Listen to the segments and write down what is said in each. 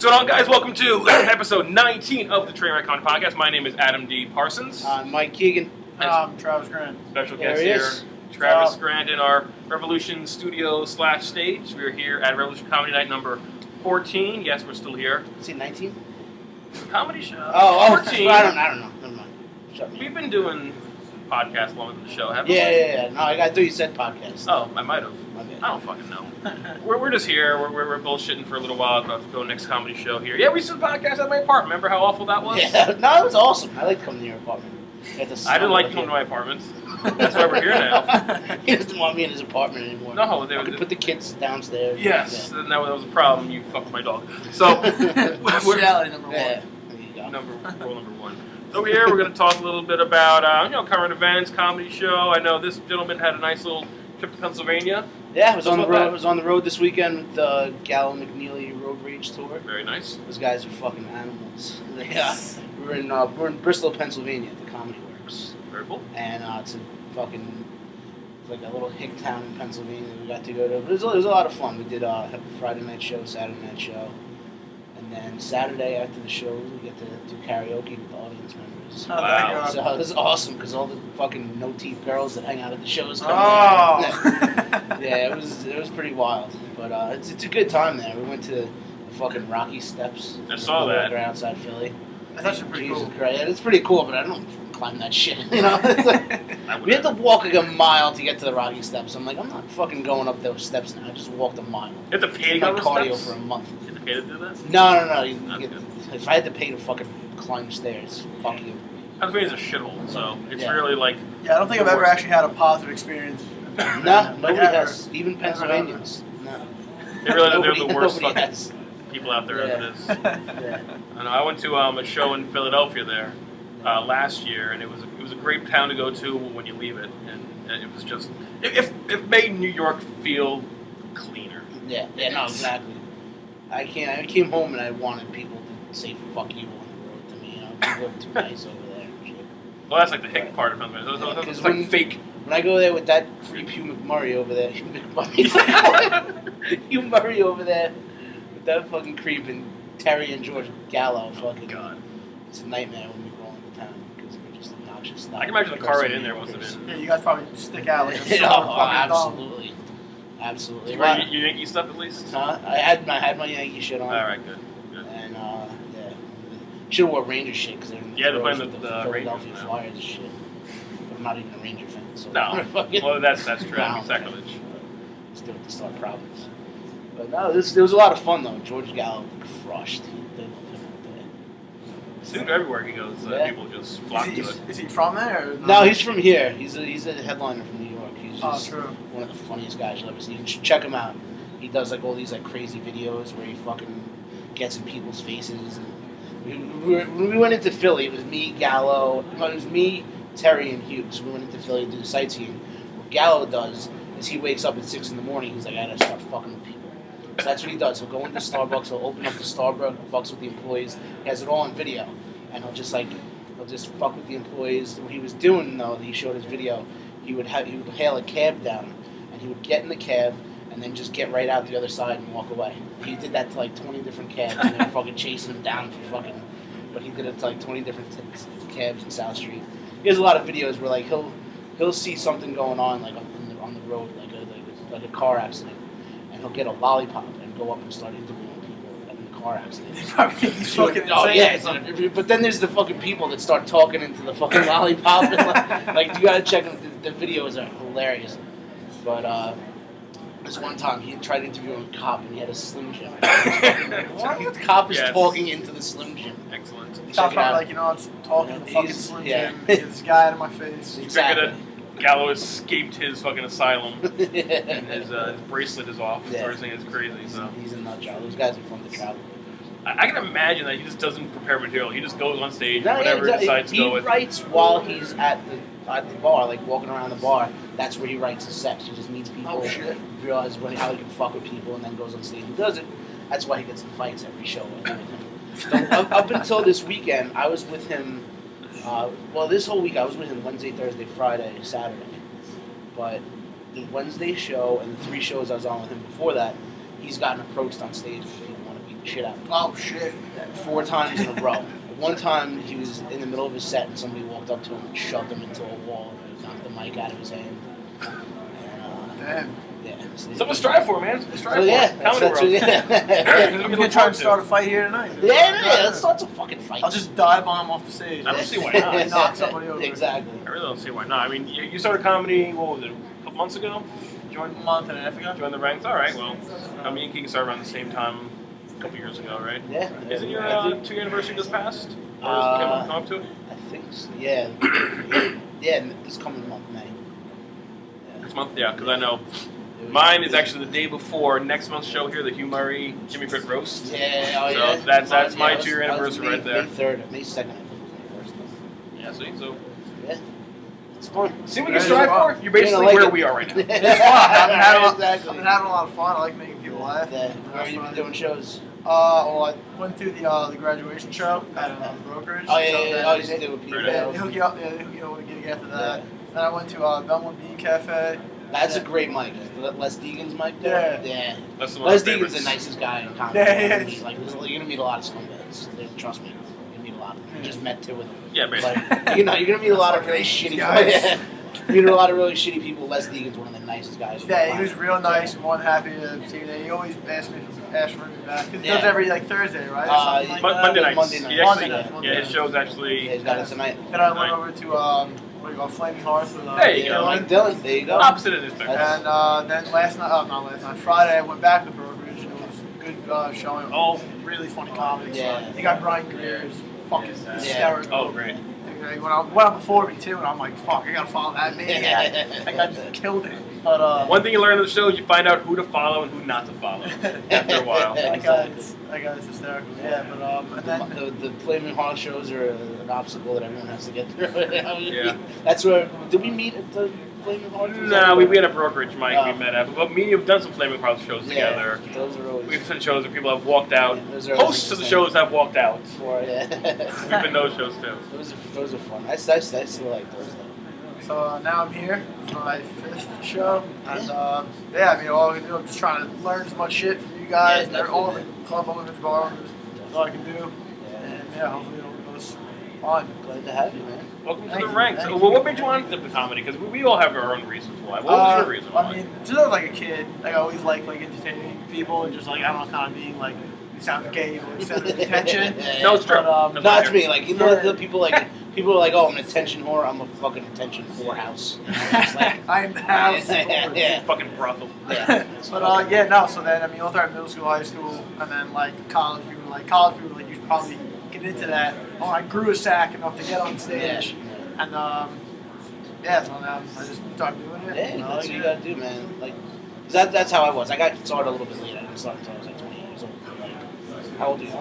What's going on, guys? Welcome to episode 19 of the Trainwreck Comedy Podcast. My name is Adam D. Parsons. I'm Mike Keegan. I'm Travis Grant. Special guest here, Travis Grant in our Revolution studio / stage. We're here at Revolution Comedy Night number 14. Yes, we're still here. Is it 19? Comedy show. 14. I don't know. Never mind. Shut me. We've been doing podcasts longer than the show, haven't we? Yeah. No, I thought you said podcast. Oh, I might have. I don't fucking know. We're just here. We're bullshitting for a little while. About to go next comedy show here. Yeah, we used to podcast at my apartment. Remember how awful that was? Yeah, no, it was awesome. I liked coming to your apartment. I didn't like coming to my apartment. That's why we're here now. He doesn't want me in his apartment anymore. No, I could put the kids downstairs. Yes, that was a problem. You fucked my dog. So, reality number one. Yeah, there you go. Rule number one. So here we're going to talk a little bit about current events, comedy show. I know this gentleman had a nice little trip to Pennsylvania. Yeah, I was on the road. I was on the road this weekend with the Gallo McNeely Road Rage tour. Very nice. Those guys are fucking animals. We're in Bristol, Pennsylvania, at the Comedy Works. Very cool. And it's like a little hick town in Pennsylvania that we got to go to. It was a lot of fun. We did a Friday night show, Saturday night show, and then Saturday after the show we get to do karaoke with the audience members. Wow. So it was awesome because all the fucking no teeth girls that hang out at the shows come there. Yeah, it was pretty wild, but it's a good time there. We went to the fucking Rocky Steps. I saw that. Outside Philly. That's actually pretty cool. Christ. Yeah, it's pretty cool, but I don't climb that shit. You know, it's like, we had to walk like a mile to get to the Rocky Steps. I'm like, I'm not fucking going up those steps now. I just walked a mile. You have to pay to go my cardio for a month. You have to pay to do this? No. If I had to pay to fucking climb stairs, fuck you. Pennsylvania's a shithole, so it's really like... Yeah, I don't think I've ever actually had a positive experience. No, nobody has. Even Pennsylvanians. No. They really they're the worst fucking has. people out there as it is. Yeah. I know. I went to a show in Philadelphia there last year, and it was a great town to go to when you leave it, and it was just it made New York feel cleaner. Yeah, no, exactly. I came home and I wanted people to say "fuck you" on the road to me. You know, people are too nice over there. And shit. Well, that's like the hick part of Pennsylvania. It's like fake. When I go there with that creep Hugh McMurray over there, Hugh Murray over there with that fucking creep and Terry and George Gallo, fucking God, it's a nightmare when we roll into town because we're just obnoxious. I can imagine the car right in there must have been. Yeah, you guys probably stick out like a absolutely. Absolutely. Did you wear your Yankee stuff at least? I had my Yankee shit on. All right, good. And yeah, should have wore Ranger shit because they're playing the Philadelphia Rangers Flyers and shit. I'm not even a Ranger fan. So no, well that's true. I mean, sacrilege. Let's do it to start problems. But no, there was a lot of fun though. George Gallo crushed. They love him out there. Seems everywhere he goes, people just flock to it. Is he from there? Or no, he's from here. He's a headliner from New York. He's just true. One of the funniest guys you'll ever see. You should check him out. He does like all these like crazy videos where he fucking gets in people's faces. And when we went into Philly, it was me, Gallo. It was me, Terry, and Hugh. So we went into Philly to do sightseeing. What Gallo does is he wakes up at 6 in the morning. He's like, I gotta start fucking with people. So that's what he does. He'll go into Starbucks. He'll open up the Starbucks with the employees. He has it all on video, and he'll just fuck with the employees. What he was doing though, he showed his video. He would hail a cab down, and he would get in the cab and then just get right out the other side and walk away. He did that to like 20 different cabs, and they were fucking chasing him down for fucking. But he did it to like 20 different cabs in South Street. He has a lot of videos where like he'll see something going on like on the road, like a car accident, and he'll get a lollipop and go up and start interviewing people in the car accident. They probably think he's fucking insane. Oh yeah, but then there's the fucking people that start talking into the fucking lollipop. And like you gotta check them. The videos are hilarious. But this one time he tried interviewing a cop and he had a Slim Jim. The cop is talking into the Slim Jim. Excellent. Cop's probably like, I was talking to the fucking Slim Jim. Get this guy out of my face. Exactly. Gallo escaped his fucking asylum, and his bracelet is off. Yeah. Everything is crazy. So he's a nut job. Those guys are fun to travel. I can imagine that he just doesn't prepare material. He just goes on stage, No, whatever he decides to go with. He writes while he's at the bar, like walking around the bar. That's where he writes his sets. He just meets people, realizes how he can fuck with people, and then goes on stage and does it. That's why he gets in fights every show. So, up until this weekend, I was with him. This whole week I was with him Wednesday, Thursday, Friday, Saturday. But the Wednesday show and the 3 shows I was on with him before that, he's gotten approached on stage because people want to be the shit out. Oh shit. 4 times in a row. One time he was in the middle of his set and somebody walked up to him and shoved him into a wall and knocked the mic out of his hand. And, Damn. yeah. So Something to strive for, man. Something to strive for. yeah, Comedy world. I'm gonna try to start a fight here tonight. Yeah, let's start some fucking fights. I'll just dive bomb off the stage. I don't see why not. Knock somebody over. Exactly. I really don't see why not. I mean, you started comedy, what was it, a couple months ago? A month and a half ago. Joined the ranks? All right, well, me and King started around the same time a couple years ago, right? Yeah. Isn't your 2-year anniversary just passed? Or is it come up to it? I think so. Yeah. Yeah, this coming month, May. Next month? Yeah, because I know mine is actually the day before next month's show here, the Hugh Murray Jimmy Crit Roast. Yeah, So that's my 2-year anniversary right there. May 3rd, May 2nd, I think was my first. Yeah, see, so Yeah. It's fun. see what you can strive for? You're basically like where it. we are right now. It's fun. I've Exactly. been having a lot of fun. I like making people laugh. Yeah. Where have you been doing shows? Well, I went through the graduation show at brokerage. Oh, yeah, So yeah, then I used to do with Peter. Very They nice. hook you up. Yeah, they hook you up with a gig after that. Yeah. Then I went to Belmont Bean Cafe. That's Yeah. a great mic. Les Deegan's mic. Yeah. Yeah. That's one of Les my Deegan's favorites. the nicest guy in comedy. Yeah, yeah. Like, you're gonna meet a lot of scumbags. Trust me, you're gonna meet a lot of them. You just met 2 of them. Yeah, basically. Like, you're gonna meet a lot of really These shitty guys. guys. You know, a lot of really shitty people. Les Deegan's one of the nicest guys. Yeah, he was real nice. More than happy to see me. He always asked for me back. He does every Thursday, right? Or something like that. Monday nights. Monday night. He actually, Monday yeah, night. his show's actually Yeah, he's got it tonight. Then I went over to what do you call Flaming Hearth with There you go. Mike Dillon. There you go. opposite of this thing. That's- And then not last night, Friday I went back to brokerage and it was a good showing. All really funny comics. Yeah. The guy Brian Greer is fucking hysterical. Oh, great. He went out before me too, and I'm like, fuck, I gotta follow that maniac. That guy just killed it. But One thing you learn on the show is you find out who to follow and who not to follow after a while. that guy's hysterical. Yeah, but and then The Flaming Heart shows are an obstacle that everyone has to get through. Yeah. That's where. Did we meet at the Flaming Heart? No, we had a brokerage mic we met at, but me and you have done some Flaming Hearts shows together. Yeah, those are always. We've done shows where people have walked out. Yeah, those are always Hosts of the interesting. shows have walked out. For, yeah. We've been those shows too. Those are fun. I still like those though. so now I'm here for my 5th show, and yeah, I mean, all I can do, I'm just trying to learn as much shit from you guys. Yeah, They're all the definitely. club owners, bar owners. That's all I can do, Yeah. and yeah, hopefully it goes fun. Glad to have you, man. Welcome to Thank the you, ranks. thank Well, you. what made you want to do comedy? Because we all have our own reasons why. What was your reason why? I mean, since I was like a kid, like I always liked like entertaining people and just like I don't know, kind of being like it sounds gay or it sounds attention. No, it's true. But, No, it's me. Like you know, Yeah. the people like people are like, oh, I'm an attention whore. I'm a fucking attention whorehouse. It's like, I am the house. yeah. Fucking brothel. Yeah. But yeah, no. So then, I mean, all throughout middle school, high school, and then like college, we were like, you should probably get into that. Oh, I grew a sack enough to get on stage, and yeah, so now I just started doing it. Yeah, and I that's like what you it. gotta do, man. Like, 'cause that's how I was. I got started a little bit late. I didn't start until I was like 20 years old. Like, how old are you?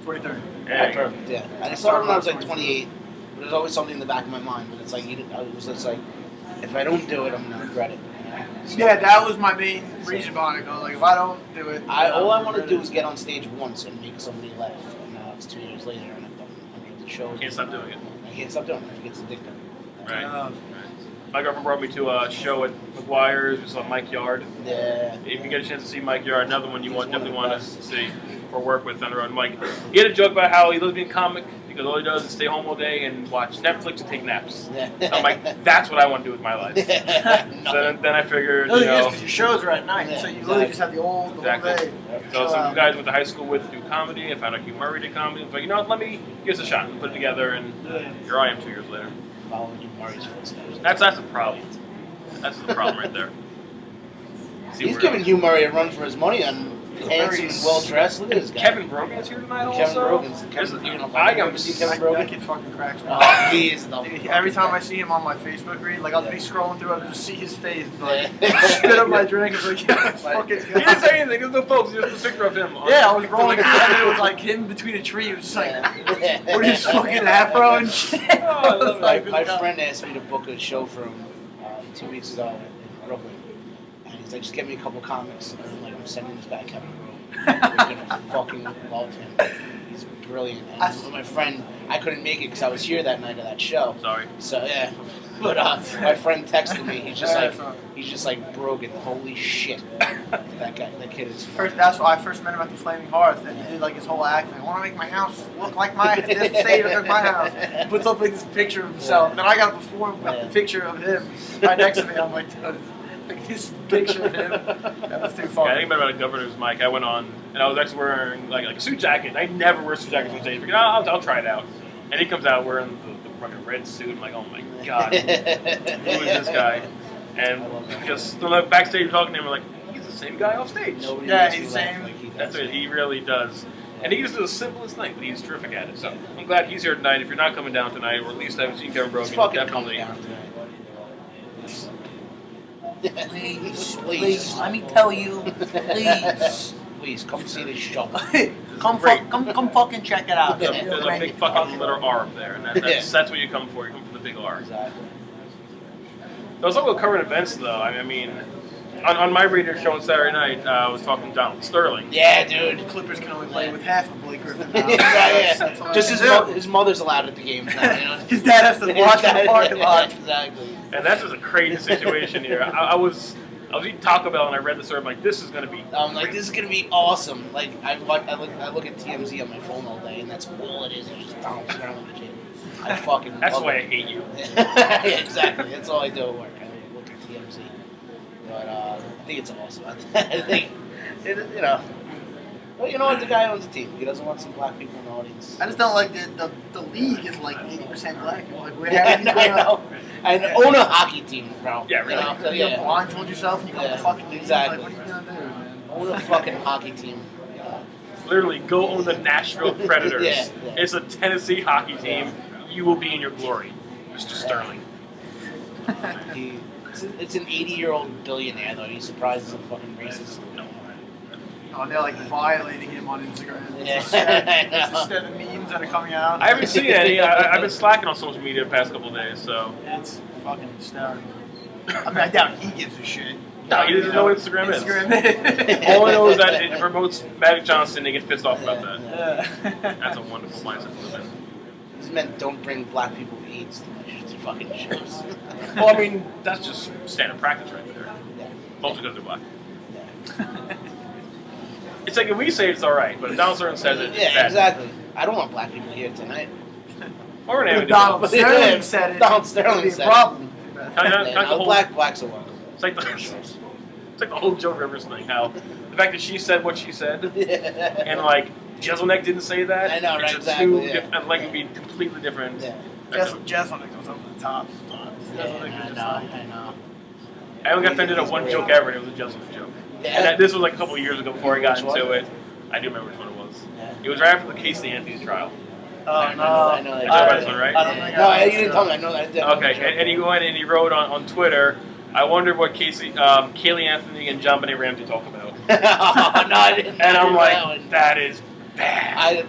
23. Yeah. Perfect. Yeah. I started when I was like 28, but there's always something in the back of my mind. But it's like it's like, if I don't do it, I'm gonna regret it. You know? So, Yeah, that was my main reason behind it. I was like, if I don't do it, all I want to regret do it. is get on stage once and make somebody laugh. And now it's 2 years later, and I've done hundreds of shows. Can't stop doing it. I can't stop doing it. It gets addictive. Right. Um, My girlfriend brought me to a show at McGuire's. We saw Mike Yard. Yeah. If you get a chance to see Mike Yard, another one you He's definitely one want of to the see or work with on the road. Mike, he had a joke about how he loves being a comic because all he does is stay home all day and watch Netflix and take naps. Yeah. I'm like, that's what I want to do with my life. So then I figured, The you thing is, know, because your shows are at night, Yeah, so you literally just have the whole Exactly. day. so some guys went to high school with do comedy. I found out Hugh Murray did comedy. I was like, you know what, let me give this a shot and put it together. And here I am 2 years later. Following you Murray's footsteps. That's the problem. That's the problem right there. See He's where- giving Hugh Murray a run for his money on handsome and well dressed. Look at this guy. Kevin Brogan's here tonight Kevin also. Brogan's. There's- Kevin, you know, I you am ever see Kevin That Brogan? kid fucking cracks me. Oh, he is the Dude, every time I see him on my Facebook read, like I'll be scrolling through, I'll just see his face, like spit up my drink, and like, yeah, fucking. He didn't say anything. There's no post. Just a picture of him. Yeah, I was rolling through, and it was like him between a tree. It was just like, what is fucking afro and shit. Oh, I love My, it. my friend asked me to book a show for him 2 weeks ago in Brooklyn. And he's like, just get me a couple comics. And I'm like, I'm sending this guy Kevin Brogan. You're gonna fucking love him. He's brilliant. And my friend, I couldn't make it because I was here that night of that show. Sorry. So yeah, but my friend texted me. He's just like broken. Holy shit, that kid is. That's why I first met him at the Flaming Hearth, and he did like his whole act. Like, I want to make my house look like my state of my house. He puts up like this picture of himself, and then I got before the picture of him right next to me. I'm like, like this picture of him. That was too funny. Yeah, I think about a governor's mic. I went on, and I was actually wearing like a suit jacket. I never wear suit jackets on stage. I figured, I'll try it out. And he comes out wearing the fucking red suit. I'm like, oh my god, who is this guy? And just backstage talking to him, we're like, he's the same guy off stage. Yeah, he's the same. That's it. He really does. And he just does the simplest thing, but he's terrific at it. So I'm glad he's here tonight. If you're not coming down tonight, or at least haven't seen Kevin Brogan, definitely. Please, let me tell you, please come see this show. come fucking check it out. There's a big fucking letter R up there, and that's what you come for. You come for the big R. Exactly. Let's talk about current events, though. I mean, on my radio show on Saturday night, I was talking to Donald Sterling. Yeah, dude. The Clippers can only play with half of Blake Griffin now. yeah. Just his mother's allowed at the games now. You know? His dad has to watch in the parking lot. Exactly. And that's just a crazy situation here. I was eating Taco Bell and I read the story. I'm like, this is gonna be. I'm like, this is gonna be awesome. Like I look at TMZ on my phone all day, and that's all it is. It's just Donald Sterling. I fucking. That's love why it. I hate you. Yeah, exactly. That's all I do at work. I look at TMZ. But I think it's awesome. I think, you know. Well, you know what? The guy owns a team. He doesn't want some black people in the audience. I just don't like the league is like 80% black. Like, where I know. And own a hockey team, bro. Yeah, really. You know? So, yeah. blindfold yourself and you come to fucking league. Exactly. Like, what are you gonna do, man? Own a fucking hockey team. Literally, go own the Nashville Predators. Yeah. It's a Tennessee hockey team. You will be in your glory, Mr. Sterling. It's an 80-year-old billionaire, though. He's surprised as a fucking racist. Oh, they're like violating him on Instagram. Yeah. Instead of memes that are coming out. I haven't seen any. I've been slacking on social media the past couple of days, so. It's fucking hysterical. I mean, I doubt he gives a shit. No, he doesn't know what Instagram is. is. All I know is that it promotes Magic Johnson and he gets pissed off about that. Yeah. That's a wonderful mindset to live in. These men don't bring black people with AIDS to fucking shows. Well, I mean, that's just standard practice right there. Yeah. Mostly because they're black. Yeah. It's like if we say it's alright, but if Donald Sterling says it, it's Yeah, bad. exactly. I don't want black people here tonight. Or we're gonna have Donald it. Sterling said it. Donald Sterling It'd be said a problem. Blacks are welcome. It's like the whole Joe Rivers thing. How the fact that she said what she said, and like Jeselnik didn't say that. I know, right? It's Exactly. like it'd be completely different. Yeah. Jeselnik goes over the top sometimes. I know. I only got offended at one joke ever, and it was a Jeselnik joke. Yeah. And this was like a couple of years ago before I got Which into one? it. I do remember which one it was. Yeah. It was right after the Casey Anthony trial. I know that. I know about this one, right? I don't think No, you didn't tell me. I know that. Okay, and he went and he wrote on Twitter, I wondered what Kaylee Anthony and John Benet Ramsey talk about. No, I didn't. And I'm like, that is bad.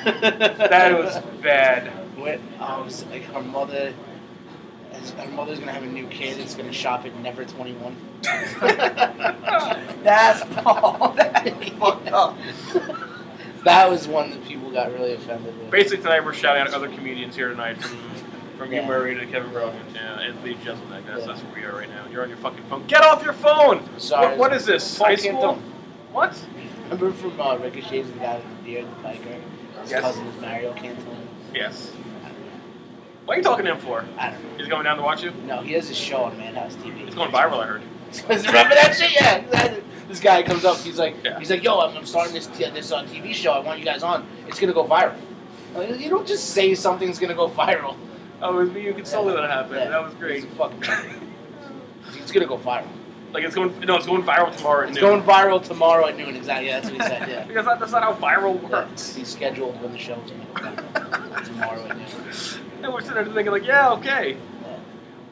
That was bad. I was like, her mother's gonna have a new kid. It's gonna shop at Never 21. That's fucked up. That was one that people got really offended with. Basically, tonight we're shouting out other comedians here tonight, from Yeah. Hugh Murray to Kevin Brogan, Anthony Jeselnik. That's where we are right now. You're on your fucking phone. Get off your phone! Sorry. What is this? Phone High can't school? tell. What? Remember from Ricochet's the guy with the beard, the biker? His Yes. cousin is Mario Cantone. Yes. What are you talking to him for? I don't know. He's coming down to watch you? No, he has his show on Madhouse TV. It's going viral, I heard. Remember that shit? Yeah, exactly. This guy comes up. He's like, Yeah. yo, I'm starting this TV show. I want you guys on. It's gonna go viral. Like, you don't just say something's gonna go viral. Oh, it was me who consoled that happened. Yeah. That was great. He's fucking. It's gonna go viral. Like it's going viral tomorrow at It's noon. going viral tomorrow at noon. Exactly. That's what he said. Yeah. Because that's not how viral works. He's scheduled when the show's gonna go viral. Tomorrow at noon. And we're sitting there thinking like, yeah, okay.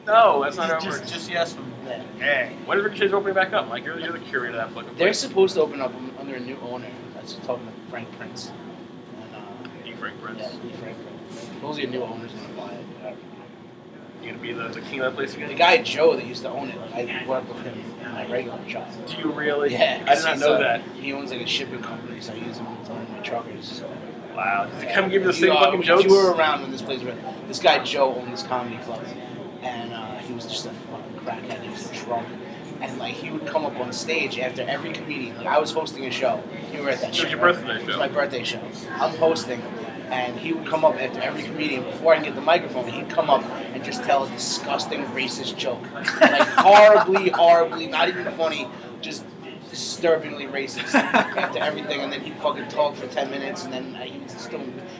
No, that's not how it works. Just yes them. Yeah. Hey, when is Ricochet's opening back up? Like, you're the curator of that book. They're supposed to open up under a new owner. That's talking to Frank Prince. And, Frank Prince. Yeah, Frank Prince. Supposedly a new owner's gonna buy it. You gonna be the king of that place again? The guy Joe that used to own it, I work with him in my regular job. Do you really? Yeah, I did not know that. He owns like a shipping company, so I use him to own my truckers. Wow. Does he come give you the If same fucking if jokes? you were around when this place was, this guy Joe owned this comedy club, and he was just a fucking crackhead. He was drunk, and like he would come up on stage after every comedian. Like I was hosting a show. You were at that It show. was your right? birthday It was show. my birthday show. I'm hosting, and he would come up after every comedian before I can get the microphone. He'd come up and just tell a disgusting racist joke, like horribly, not even funny, just disturbingly racist after everything, and then he'd fucking talk for 10 minutes, and then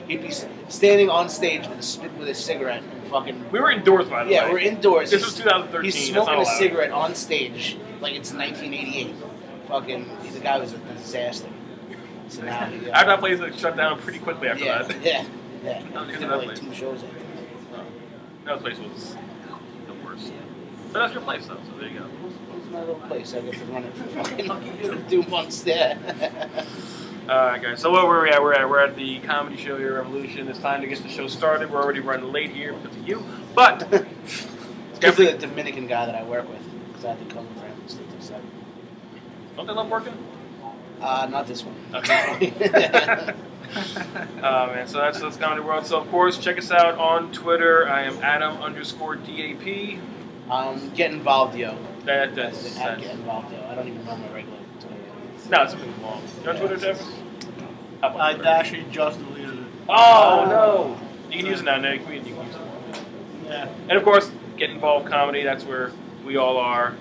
he'd be standing on stage with a cigarette and fucking. We were indoors, by the way. Yeah, we're indoors. This was 2013. He's That's smoking not a allowed. cigarette on stage like it's 1988. Fucking, the guy was a disaster. So now, After that place like, shut down pretty quickly after yeah, that. yeah. That was Did that like place. 2 shows. I think. That place was the worst. But that's your place, though, so there you go. It was my little place. I get to run it for fucking 2 months there. Alright, guys, so where were we at? We're at the comedy show here, Revolution. It's time to get the show started. We're already running late here because of you. But, It's the Dominican guy that I work with, because I had to cover for him. don't they love working? Not this one. Okay. Man, so that's Comedy World. So, of course, check us out on Twitter. I am Adam_DAP. Get involved, yo. That's Get involved, yo. I don't even know my regular Twitter. no, it's something long. You on Twitter, Jeff? I actually just deleted it. Oh, no. You can use it now. No, you can use it. Yeah. And, of course, Get Involved Comedy. That's where we all are.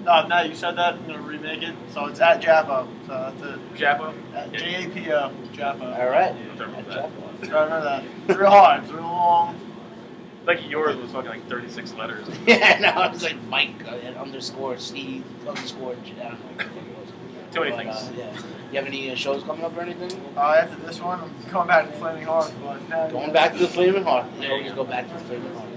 No, you said that. I'm gonna remake it. So it's at Japo. So that's it. Japo? At Yeah. JAPO. Japo. All right. Don't remember that. Try to remember that. It's real hard. It's real long. Like yours was fucking like 36 letters. Yeah, no, I was like Mike underscore C underscore J. I don't know what it was. Too many But, things. yeah. You have any shows coming up or anything? After this one, I'm going back to Flaming Heart. But Going back to the Flaming Heart. They There you always go. go back to the Flaming Heart.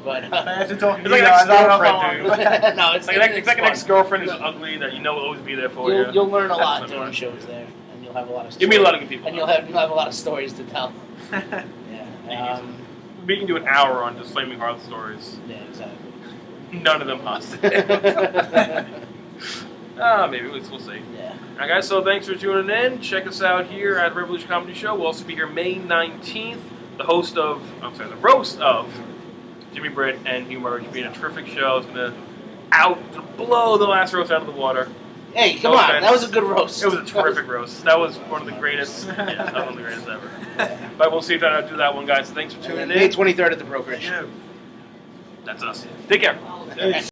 But After talking It's to like you an guys, I don't know if ex-girlfriend, I dude. want no, it's It's like an fun. ex-girlfriend who's ugly that you know will always be there for you. You'll learn a That's lot fun. doing shows there, and you'll have a lot of stories. You meet a lot of good people. And you'll have a lot of stories to tell. to. Yeah. We can do an hour on just Flaming Heart stories. Yeah, exactly. None of them positive. Maybe we'll see. Yeah. Alright, guys, so thanks for tuning in. Check us out here at Revolution Comedy Show. We'll also be here May 19th. The roast of Jimmy Britt and Hugh Murray. It's being a terrific show. It's going to blow the last roast out of the water. Hey, come No on, offense. that was a good roast. It was a terrific roast. That was one of the greatest. Yeah, that was one of the greatest ever. But we'll see if I do that one, guys. So thanks for tuning May in. 23rd at the brokerage. Yeah. That's us. Take care. Peace.